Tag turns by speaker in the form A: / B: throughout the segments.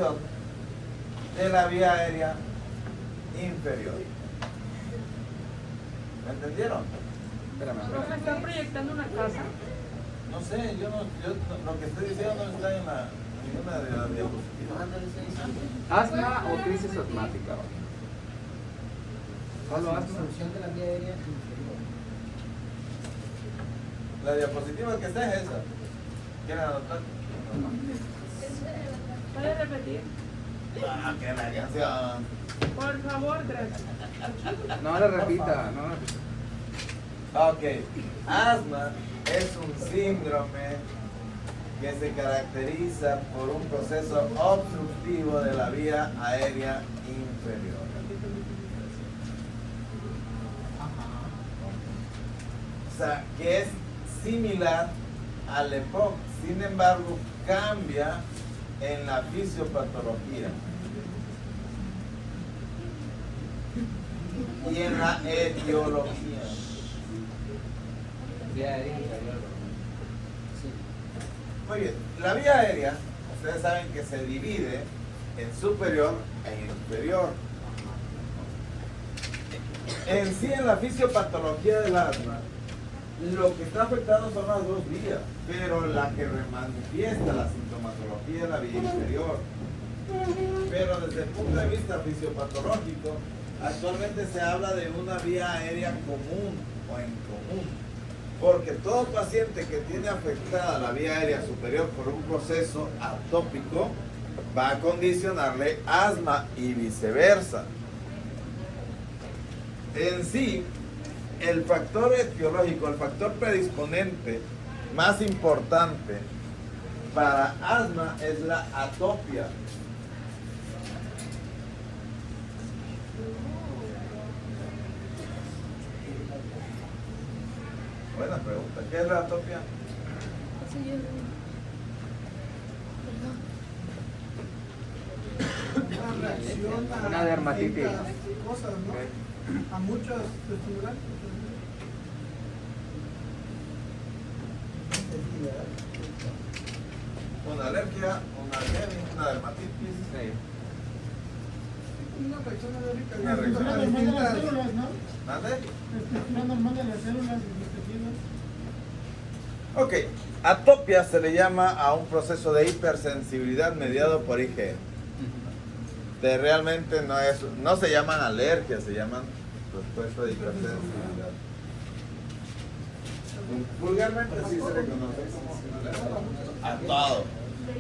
A: obstrucción de la vía aérea inferior. ¿Me entendieron?
B: ¿Profe, están proyectando una casa?
A: No sé, yo lo que estoy diciendo no está en ninguna de las diapositivas.
C: ¿Asma o crisis asmática? Solo asma.
D: Obstrucción de la vía aérea inferior.
A: La diapositiva que está es esa. ¿Quieren anotar?
B: ¿Puede repetir?
A: Ah, que la canción.
B: Por favor, gracias.
C: No la repita, no la repita.
A: Ok, asma es un síndrome que se caracteriza por un proceso obstructivo de la vía aérea inferior. O sea, que es similar al EPOC, sin embargo, cambia en la fisiopatología y en la etiología.
D: Vía aérea inferior. Sí.
A: Muy bien, la vía aérea, ustedes saben que se divide en superior e inferior. En sí, en la fisiopatología del asma, lo que está afectado son las dos vías, pero la que manifiesta la sintomatología es la vía inferior. Pero desde el punto de vista fisiopatológico, actualmente se habla de una vía aérea común o en común. Porque todo paciente que tiene afectada la vía aérea superior por un proceso atópico va a condicionarle asma y viceversa. En sí, el factor etiológico, el factor predisponente más importante para asma es la atopia. Buena pregunta. ¿Qué es la atopia?
E: Una reacción a
C: Una dermatitis.
E: ciertas cosas, ¿no? A muchos estimulantes.
A: Una alergia, una alergia, una dermatitis.
C: Sí.
E: Una reacción alérgica.
A: Una reacción
E: a
A: alérgica.
E: distintas células, ¿no?
A: ¿Mande?
E: Estructura normal de las células intestinas.
A: Ok, atopia se le llama a un proceso de hipersensibilidad mediado por IgE. Realmente no se llaman alergias, se llaman respuesta de hipersensibilidad. Vulgarmente sí se le conoce como a todo.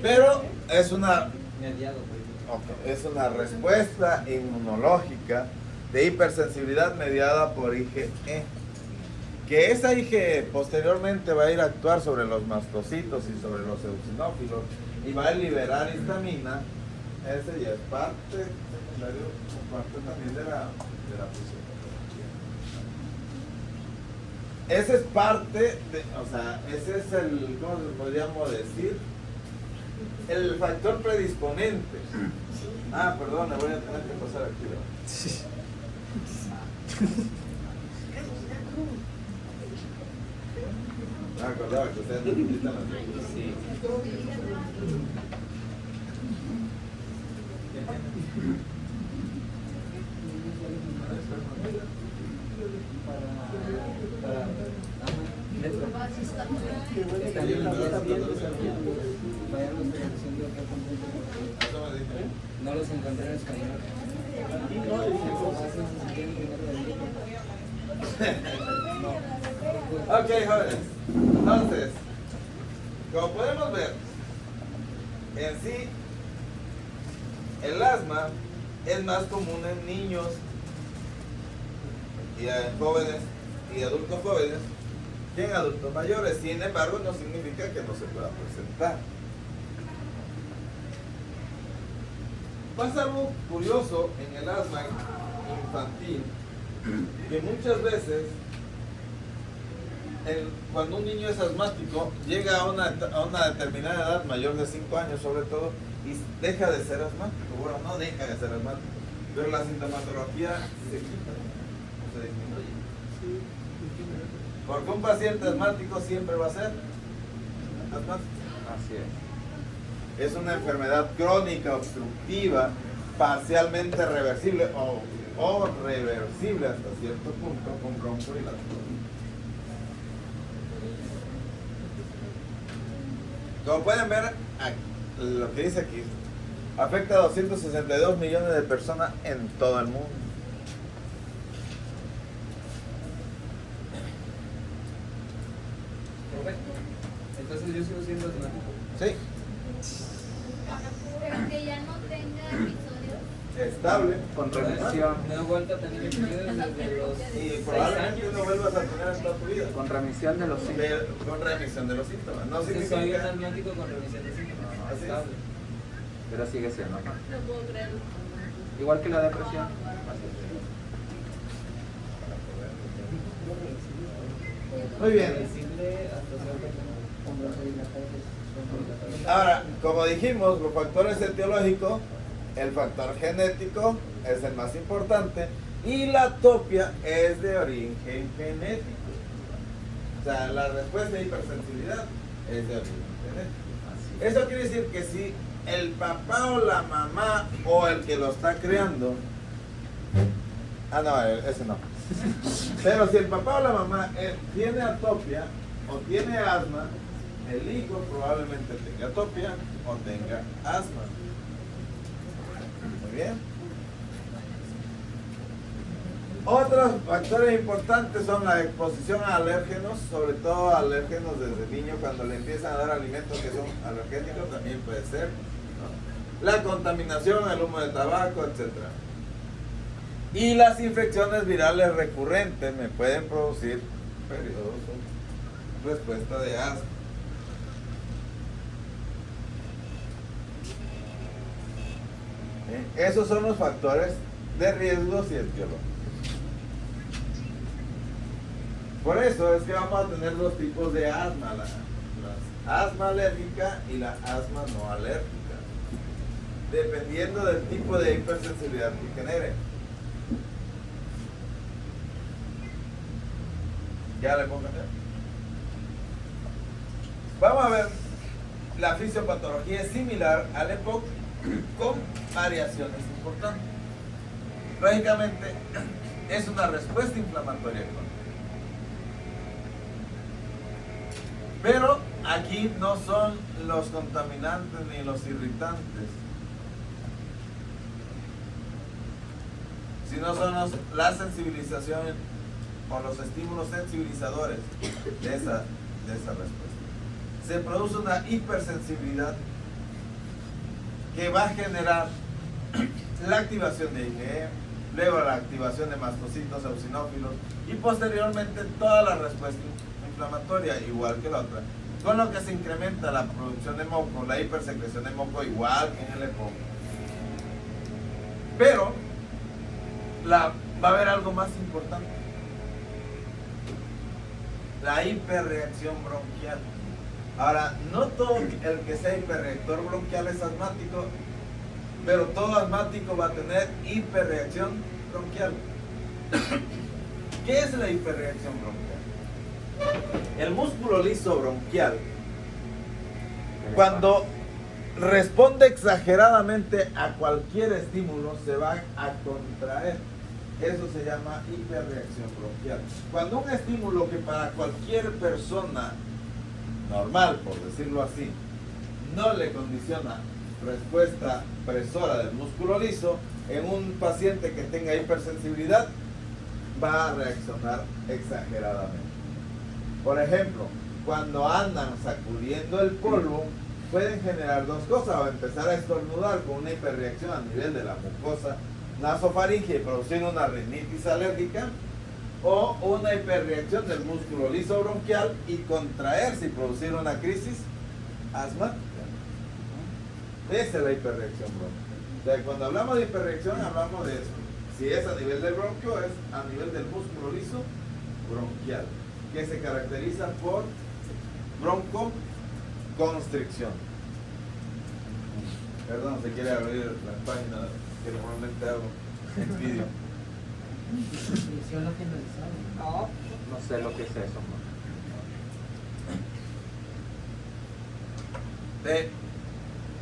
A: Pero es una, es una respuesta inmunológica de hipersensibilidad mediada por IgE. Que esa IgE posteriormente va a ir a actuar sobre los mastocitos y sobre los eosinófilos y va a liberar histamina. Ese ya es parte secundario, parte también de la fisiopatología. Ese es parte de, o sea, ese es el, ¿cómo podríamos decir? El factor predisponente. Ah, perdón, le voy a tener que pasar aquí, ¿no? Me acordaba que ustedes necesitan las cosas.
C: Sí.
D: No los encontré en español.
A: Ok, jóvenes. Entonces, como podemos ver, en sí, el asma es más común en niños y en jóvenes y adultos jóvenes que en adultos mayores. Sin embargo, no significa que no se pueda presentar. Pasa algo curioso en el asma infantil, que muchas veces cuando un niño es asmático llega a una determinada edad, mayor de 5 años sobre todo, y deja de ser asmático. Bueno, no deja de ser asmático, pero la sintomatología se quita o se disminuye. Porque un paciente asmático siempre va a ser asmático.
C: Así es.
A: es una enfermedad crónica obstructiva parcialmente reversible o reversible hasta cierto punto con bronquiolitis. Como pueden ver, lo que dice aquí, afecta a 262 millones de personas en todo el mundo.
D: Perfecto. Entonces yo sigo siendo asmático.
A: Sí,
F: Pero que ya no tenga episodios.
A: estable.
C: Con remisión.
D: No he vuelto a tener episodios desde los
A: Y
D: 6
A: probablemente
D: años.
A: no vuelvas a tener en toda tu vida.
C: Con remisión de los síntomas.
A: Con remisión de los síntomas. No
D: Entonces soy un
A: significa.
D: asmático con remisión de síntomas.
A: Así es.
D: Estable.
C: Pero sigue siendo, ¿no?
B: No puedo creerlo.
C: Igual que la depresión.
A: Muy bien.
D: Reversible hasta cierto punto.
A: Ahora, como dijimos, los factores etiológicos, el factor genético es el más importante y la atopia es de origen genético. O sea, la respuesta de hipersensibilidad es de origen genético. Eso quiere decir que si el papá o la mamá o el que lo está criando, no, ese no. Pero si el papá o la mamá tiene atopia o tiene asma, el hijo probablemente tenga atopia o tenga asma. Muy bien. Otros factores importantes son la exposición a alérgenos, sobre todo alérgenos desde niño, cuando le empiezan a dar alimentos que son alergénicos, también puede ser, ¿no? La contaminación, el humo de tabaco, etc. Y las infecciones virales recurrentes me pueden producir periodos o respuesta de asma. Esos son los factores de riesgos y etiológicos. Por eso es que vamos a tener dos tipos de asma, la asma alérgica y la asma no alérgica, dependiendo del tipo de hipersensibilidad que genere. Ya le pongo acá. Vamos a ver, la fisiopatología es similar al EPOC con variaciones importantes. Lógicamente, es una respuesta inflamatoria crónica. Pero aquí no son los contaminantes ni los irritantes, sino son la sensibilización o los estímulos sensibilizadores de esa respuesta. Se produce una hipersensibilidad que va a generar la activación de IgE, luego la activación de mastocitos, eosinófilos y posteriormente toda la respuesta inflamatoria, igual que la otra, con lo que se incrementa la producción de moco, la hipersecreción de moco, igual que en el EPOC. Pero va a haber algo más importante: la hiperreacción bronquial. Ahora, no todo el que sea hiperreactor bronquial es asmático, pero todo asmático va a tener hiperreacción bronquial. ¿Qué es la hiperreacción bronquial? El músculo liso bronquial, cuando responde exageradamente a cualquier estímulo, se va a contraer. Eso se llama hiperreacción bronquial. Cuando un estímulo que para cualquier persona normal, por decirlo así, no le condiciona respuesta presora del músculo liso, en un paciente que tenga hipersensibilidad va a reaccionar exageradamente. Por ejemplo, cuando andan sacudiendo el polvo, pueden generar dos cosas: o empezar a estornudar con una hiperreacción a nivel de la mucosa nasofaringea y producir una rinitis alérgica, o una hiperreacción del músculo liso bronquial y contraerse y producir una crisis asmática. Esa es la hiperreacción bronquial. O sea, cuando hablamos de hiperreacción hablamos de eso. Si es a nivel del bronquio, es a nivel del músculo liso bronquial, que se caracteriza por broncoconstricción. Perdón, se quiere abrir la página que normalmente hago en vídeo.
C: No sé lo que es eso, ¿no?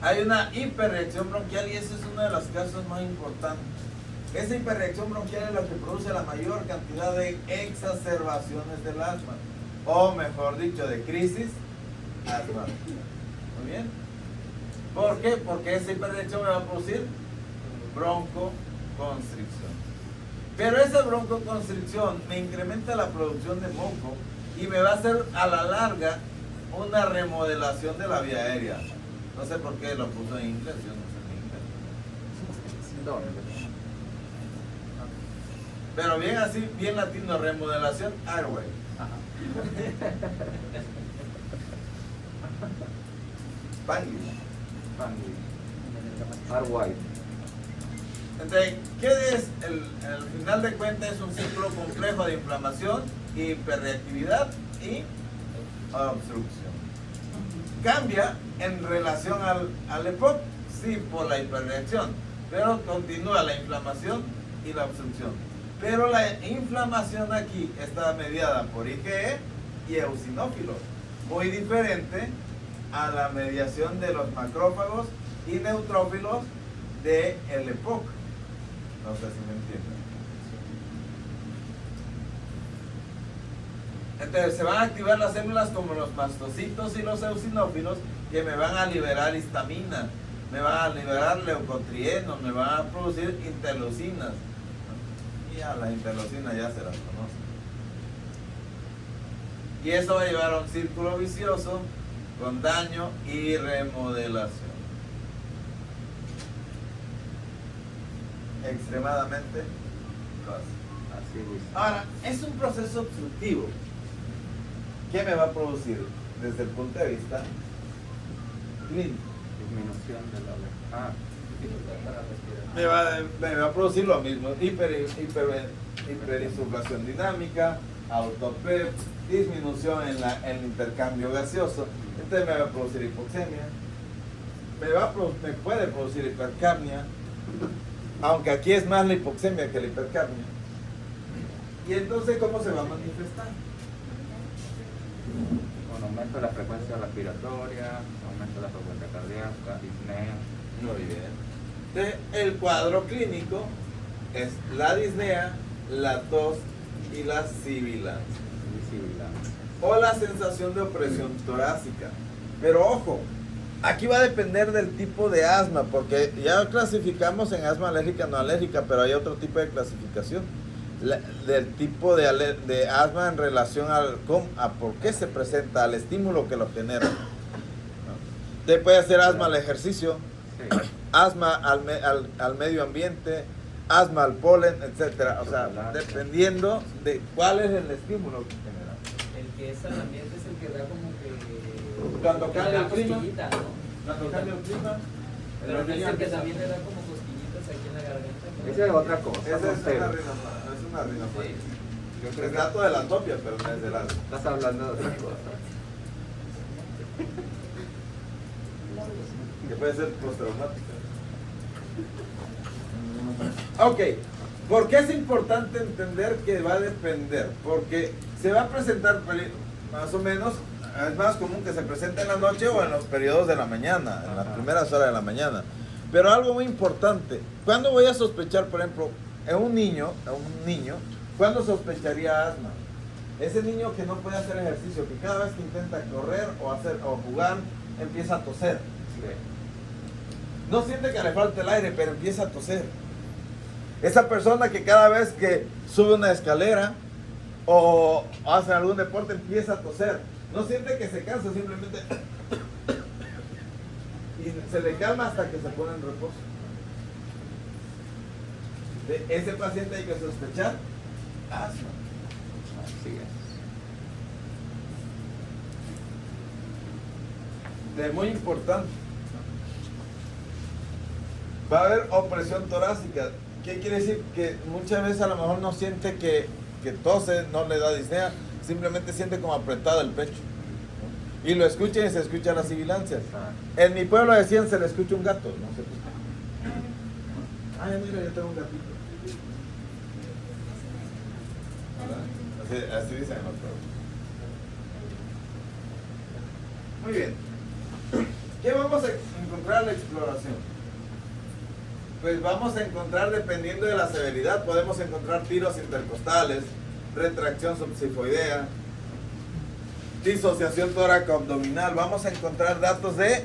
A: hay una hiperreacción bronquial y ese es uno de los casos más importantes. Esa hiperreacción bronquial es lo que produce la mayor cantidad de exacerbaciones del asma, o mejor dicho, de crisis asmática. Muy bien. ¿Por qué? Porque esa hiperreacción me va a producir broncoconstricción. Pero esa broncoconstricción me incrementa la producción de moco y me va a hacer a la larga una remodelación de la vía aérea. No sé por qué lo puso en inglés, yo no sé en inglés.
C: ¿Dónde?
A: Pero bien así, bien latino, remodelación airway. Spanglish.
C: Hardwire.
A: Entonces, ¿qué es? Al final de cuentas es un ciclo complejo de inflamación, hiperreactividad y obstrucción. Cambia en relación al EPOC, sí, por la hiperreacción, pero continúa la inflamación y la obstrucción. Pero la inflamación aquí está mediada por IgE y eosinófilos, muy diferente a la mediación de los macrófagos y neutrófilos del EPOC. No sé si me entienden. Entonces se van a activar las células como los mastocitos y los eosinófilos que me van a liberar histamina, me van a liberar leucotrienos, me van a producir interleucinas. Y a las interleucinas ya se las conocen. Y eso va a llevar a un círculo vicioso con daño y remodelación. Extremadamente fácil.
C: Así es.
A: Ahora, es un proceso obstructivo. ¿Qué me va a producir desde el punto de vista clínico?
C: Disminución de la
D: Dificultad para respirar.
A: Me va a producir lo mismo: hiperinsuflación dinámica, autopep, disminución en el intercambio gaseoso. Entonces me va a producir hipoxemia, me puede producir hipercapnia, aunque aquí es más la hipoxemia que la hipercapnia. Y entonces, ¿cómo se va a manifestar?
C: con aumento de la frecuencia respiratoria, aumento de la frecuencia cardíaca, disnea.
A: Muy bien. Entonces, el cuadro clínico es la disnea, la tos y la sibilancia.
C: Visibilancia.
A: O la sensación de opresión torácica. Pero ojo, aquí va a depender del tipo de asma, porque ya clasificamos en asma alérgica, no alérgica, pero hay otro tipo de clasificación. Del tipo de asma en relación a por qué se presenta, al estímulo que lo genera. ¿No? Usted puede hacer asma al ejercicio,
C: Sí.
A: asma al medio ambiente, asma al polen, etcétera. O sea, dependiendo de cuál es el estímulo que genera.
D: El que es al ambiente es el que da como que...
A: Cuando
D: que
A: cambia
D: le da
A: el clima,
D: cosquillita, ¿no?
A: Cuando cambia el clima,
D: Pero no es el que también le da como cosquillitas aquí en la garganta, ¿no?
C: Esa es otra cosa.
A: esa es
C: no sé.
A: una rinofaringitis.
C: Yo creo
A: Es
C: que
A: dato de la atopia, pero no es del asma.
C: estás hablando de otra cosa.
A: Que puede ser postraumática. Ok, ¿por qué es importante entender que va a depender? Porque se va a presentar más o menos, es más común que se presente en la noche o en los periodos de la mañana, en las primeras horas de la mañana. Pero algo muy importante, ¿cuándo voy a sospechar, por ejemplo, en un niño, ¿cuándo sospecharía asma? Ese niño que no puede hacer ejercicio, que cada vez que intenta correr o jugar, empieza a toser. No siente que le falta el aire, pero empieza a toser. Esa persona que cada vez que sube una escalera o hace algún deporte empieza a toser. No siente que se cansa, simplemente y se le calma hasta que se pone en reposo. De ese paciente hay que sospechar asma.
C: Así es.
A: De muy importante. Va a haber opresión torácica. ¿Qué quiere decir? Que muchas veces a lo mejor no siente que tose, no le da disnea, simplemente siente como apretado el pecho. Y lo escucha y se escucha la sibilancia. En mi pueblo decían se le escucha un gato, no sé por qué. Ay, mira, yo tengo un gatito. ¿Verdad? Así dicen los pueblos. Muy bien. ¿Qué vamos a encontrar encontrar la exploración? Pues vamos a encontrar, dependiendo de la severidad, podemos encontrar tiros intercostales, retracción subsifoidea, disociación tóraco-abdominal. Vamos a encontrar datos de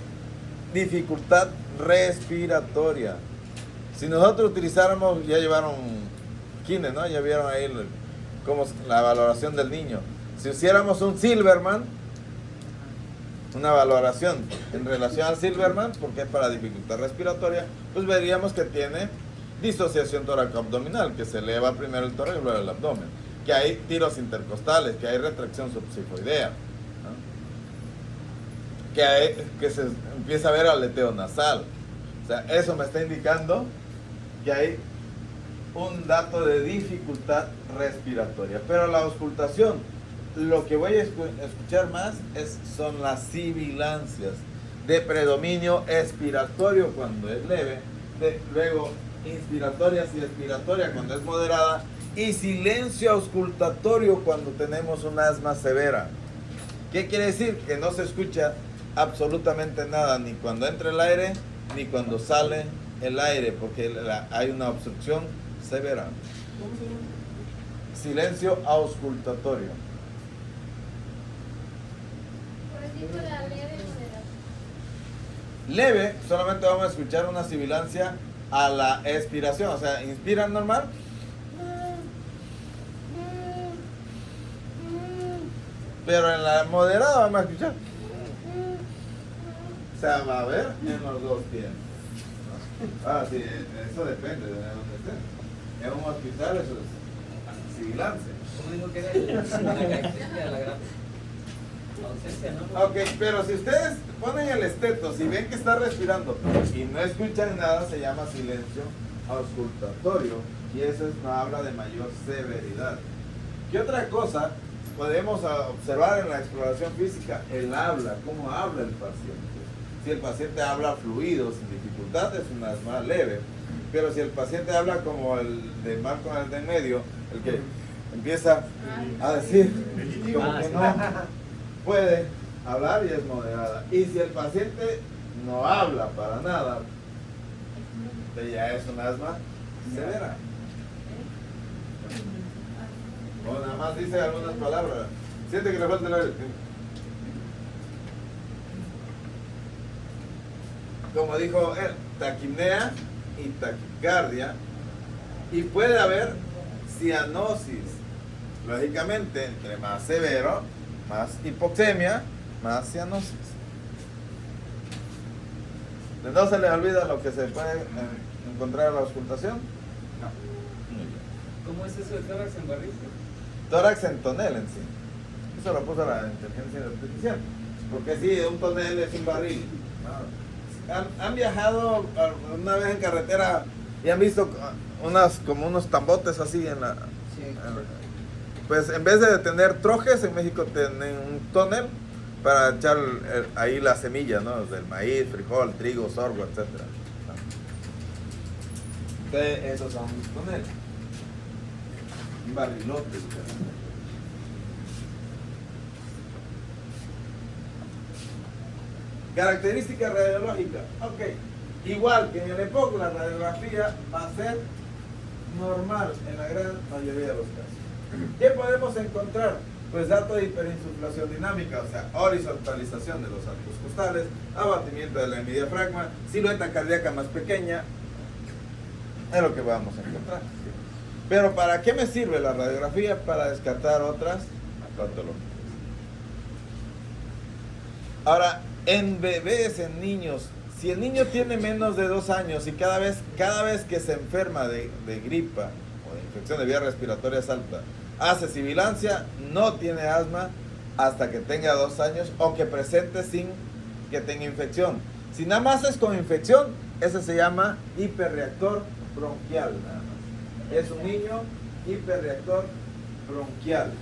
A: dificultad respiratoria. Si nosotros utilizáramos, ya llevaron kinder, ¿no? Ya vieron ahí cómo es la valoración del niño. Si hiciéramos un Silverman, una valoración en relación al Silverman, porque es para dificultad respiratoria, pues veríamos que tiene disociación tóraco-abdominal, que se eleva primero el tórax y luego el abdomen, que hay tiros intercostales, que hay retracción subsifoidea, ¿no? que se empieza a ver aleteo nasal. O sea, eso me está indicando que hay un dato de dificultad respiratoria. Pero la auscultación, lo que voy a escuchar más son las sibilancias de predominio expiratorio cuando es leve, luego inspiratorias y expiratoria cuando es moderada, y silencio auscultatorio cuando tenemos un asma severa. ¿Qué quiere decir? Que no se escucha absolutamente nada, ni cuando entra el aire, ni cuando sale el aire, porque hay una obstrucción severa.
E: ¿Cómo se llama?
A: Silencio auscultatorio.
F: Por ejemplo, la leve moderada.
A: Leve, solamente vamos a escuchar una sibilancia a la expiración, o sea, inspiran normal. Pero en la moderada vamos a escuchar. O sea, va a haber en los dos tiempos. Ah, sí, eso depende de dónde esté. En un hospital eso es sibilancia.
D: ¿Cómo dijo que era la característica de la gran ausencia, no?
A: Ok, pero si ustedes ponen el esteto, si ven que está respirando y no escuchan nada, se llama silencio auscultatorio, y eso habla de mayor severidad. ¿Qué otra cosa podemos observar en la exploración física? El habla, cómo habla el paciente. Si el paciente habla fluido, sin dificultad, es un asma leve. Pero si el paciente habla como el de Marco en el de en medio, el que empieza a decir como que no puede hablar, y es moderada. Y si el paciente no habla para nada, ya es un asma severa. O nada más dice algunas palabras. Siente que le falta el aire. Como dijo él, taquipnea y taquicardia. Y puede haber cianosis. Lógicamente, entre más severo, más hipoxemia, más cianosis. ¿No se les olvida lo que se puede encontrar en la auscultación? No. Muy bien.
D: ¿Cómo es eso de tórax en barril?
A: Tórax en tonel en sí. Eso lo puso la inteligencia artificial. Porque sí, un tonel es un barril. ¿Han viajado una vez en carretera y han visto como unos tambotes así en la...
E: Sí.
A: Pues en vez de tener trojes, en México tienen un tonel para echar ahí la semilla, ¿no? Del maíz, frijol, trigo, sorgo, etc. Entonces, esos son toneles. Un barrilote. Característica radiológica. Ok. Igual que en el EPOC, la radiografía va a ser normal en la gran mayoría de los casos. ¿Qué podemos encontrar? Pues datos de hiperinsuflación dinámica, o sea, horizontalización de los arcos costales, abatimiento de la hemidiafragma, silueta cardíaca más pequeña. Es lo que vamos a encontrar. Pero ¿para qué me sirve la radiografía? Para descartar otras patologías. Ahora, en bebés, en niños, si el niño tiene menos de 2 años y cada vez que se enferma de gripa o de infección de vías respiratorias alta, hace sibilancia, no tiene asma hasta que tenga 2 años o que presente sin que tenga infección. Si nada más es con infección, ese se llama hiperreactor bronquial. Nada más. Es un niño hiperreactor bronquial.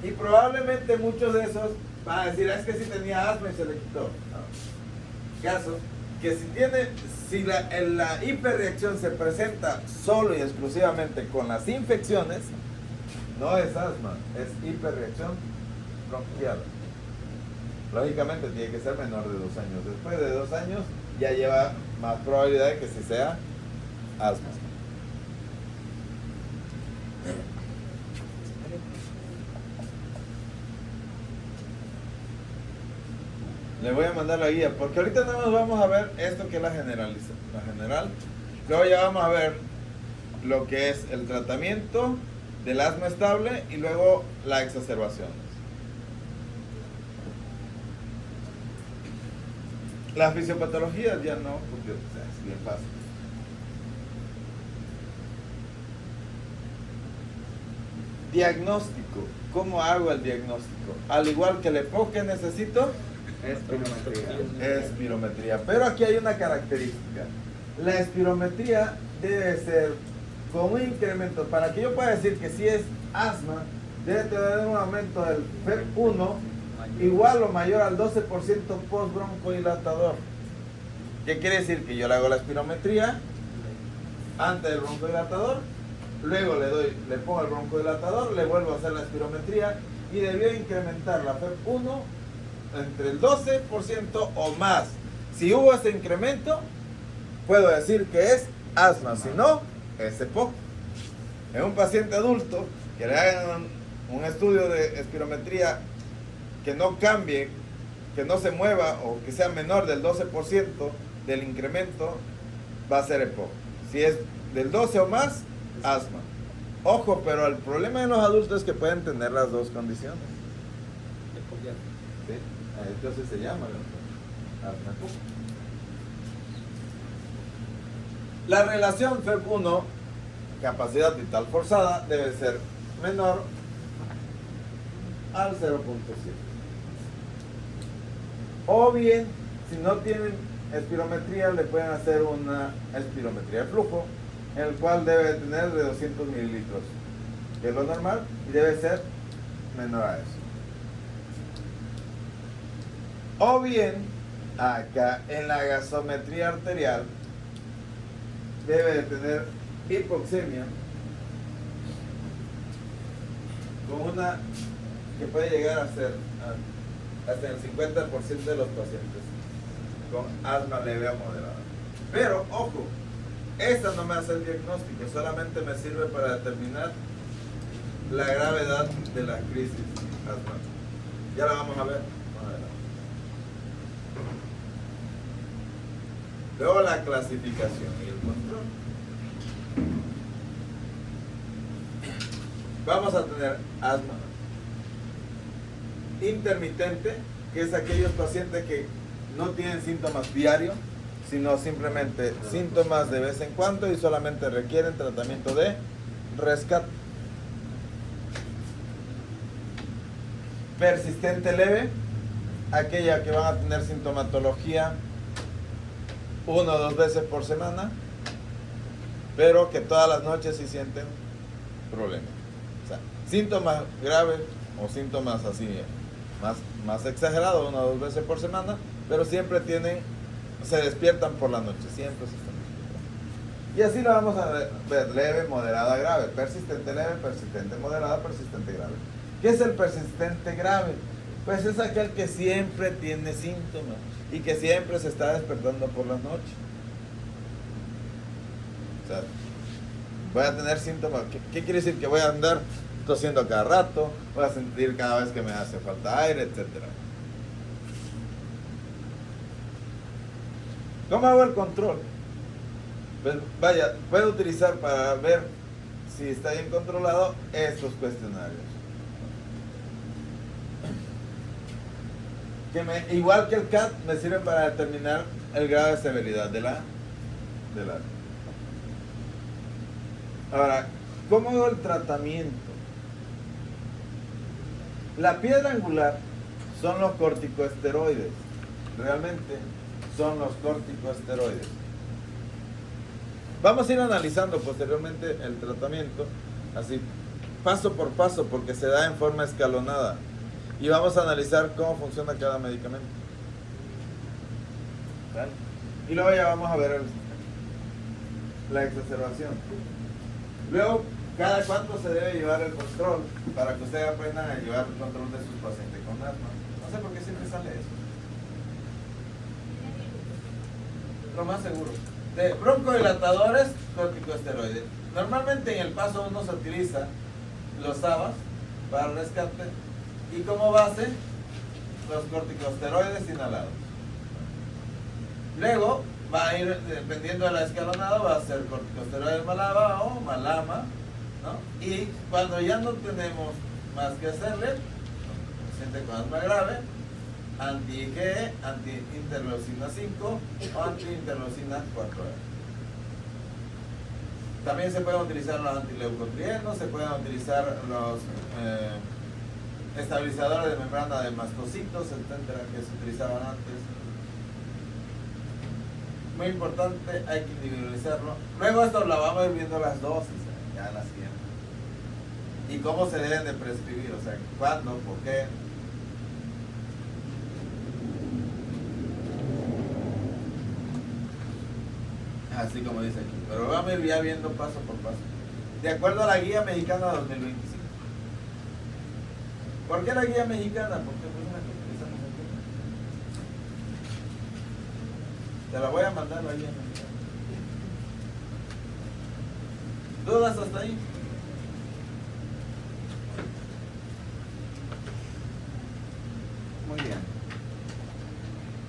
A: Y probablemente muchos de esos van a decir, es que sí tenía asma y se le quitó. No. Caso que si la hiperreacción se presenta solo y exclusivamente con las infecciones, no es asma, es hiperreacción bronquial. Lógicamente tiene que ser menor de 2 años. Después de 2 años ya lleva más probabilidad de que sí sea asma. Le voy a mandar la guía, porque ahorita nada más vamos a ver esto que es la general. Luego ya vamos a ver lo que es el tratamiento del asma estable y luego la exacerbación. Las fisiopatologías ya no, porque es bien fácil. Diagnóstico. ¿Cómo hago el diagnóstico? Al igual que el EPOC, ¿qué necesito? Espirometría. Pero aquí hay una característica. La espirometría debe ser con un incremento. Para que yo pueda decir que si es asma, debe tener un aumento del FEV1 igual o mayor al 12% post broncodilatador. ¿Qué quiere decir? Que yo le hago la espirometría antes del broncodilatador, luego le pongo el broncodilatador, le vuelvo a hacer la espirometría y debió incrementar la FEV1 entre el 12% o más. Si hubo ese incremento, puedo decir que es asma, si no, es EPOC. En un paciente adulto que le hagan un estudio de espirometría que no cambie, que no se mueva o que sea menor del 12% del incremento, va a ser EPOC. Si es del 12 o más, asma. Ojo, pero el problema de los adultos es que pueden tener las dos condiciones. ¿Sí? Entonces se llama asma EPOC. La relación FEV1, capacidad vital forzada, debe ser menor al 0.7. O bien, si no tienen espirometría, le pueden hacer una espirometría de flujo, en el cual debe tener de 200 mililitros, que es lo normal, y debe ser menor a eso. O bien, acá en la gasometría arterial, debe de tener hipoxemia con una que puede llegar a ser hasta el 50% de los pacientes con asma leve a moderada. Pero, ojo, esta no me hace el diagnóstico, solamente me sirve para determinar la gravedad de la crisis asmática. Ya la vamos a ver más adelante. Luego la clasificación y el control. Vamos a tener asma intermitente, que es aquellos pacientes que no tienen síntomas diarios, sino simplemente síntomas de vez en cuando y solamente requieren tratamiento de rescate. Persistente leve, aquella que van a tener sintomatología 1 o 2 veces por semana, pero que todas las noches sí sienten problemas. O sea, síntomas graves o síntomas así más exagerados 1 o 2 veces por semana, pero siempre se despiertan por la noche, siempre se están despiertando. Y así lo vamos a ver: leve, moderada, grave, persistente leve, persistente moderada, persistente grave. ¿Qué es el persistente grave? Pues es aquel que siempre tiene síntomas y que siempre se está despertando por las noches. O sea, voy a tener síntomas. ¿Qué quiere decir? Que voy a andar tosiendo a cada rato, voy a sentir cada vez que me hace falta aire, etc. ¿Cómo hago el control? Pues vaya, puedo utilizar para ver si está bien controlado estos cuestionarios. Igual que el CAT, me sirve para determinar el grado de severidad de la. Ahora, ¿cómo hago el tratamiento? La piedra angular son los corticosteroides. Realmente son los corticosteroides. Vamos a ir analizando posteriormente el tratamiento, así paso por paso, porque se da en forma escalonada. Y vamos a analizar cómo funciona cada medicamento. ¿Vale? Y luego ya vamos a ver la exacerbación. Luego, cada cuánto se debe llevar el control para que ustedes aprendan a llevar el control de sus pacientes con asma. No sé por qué siempre sale eso. lo más seguro. De broncodilatadores, corticosteroides. Normalmente en el paso 1 se utiliza los SABAs para el rescate y como base los corticosteroides inhalados. Luego va a ir, dependiendo de la escalonada, va a ser corticosteroides malaba o malama, ¿no? Y cuando ya no tenemos más que hacerle, paciente con asma grave, anti-IgE, anti-interleucina 5 o anti-interleucina 4A. También se pueden utilizar los antileucotrienos, se pueden utilizar los estabilizadores de membrana de mastocitos, etcétera, que se utilizaban antes. Muy importante, hay que individualizarlo. Luego esto lo vamos a ir viendo las dosis, ya la siguiente. Y cómo se deben de prescribir, o sea, cuándo, por qué. Así como dice aquí. Pero vamos a ir ya viendo paso por paso. De acuerdo a la guía mexicana 2025. ¿Por qué la guía mexicana? Porque es la que utilizamos aquí. Te la voy a mandar la guía mexicana. ¿Dudas hasta ahí?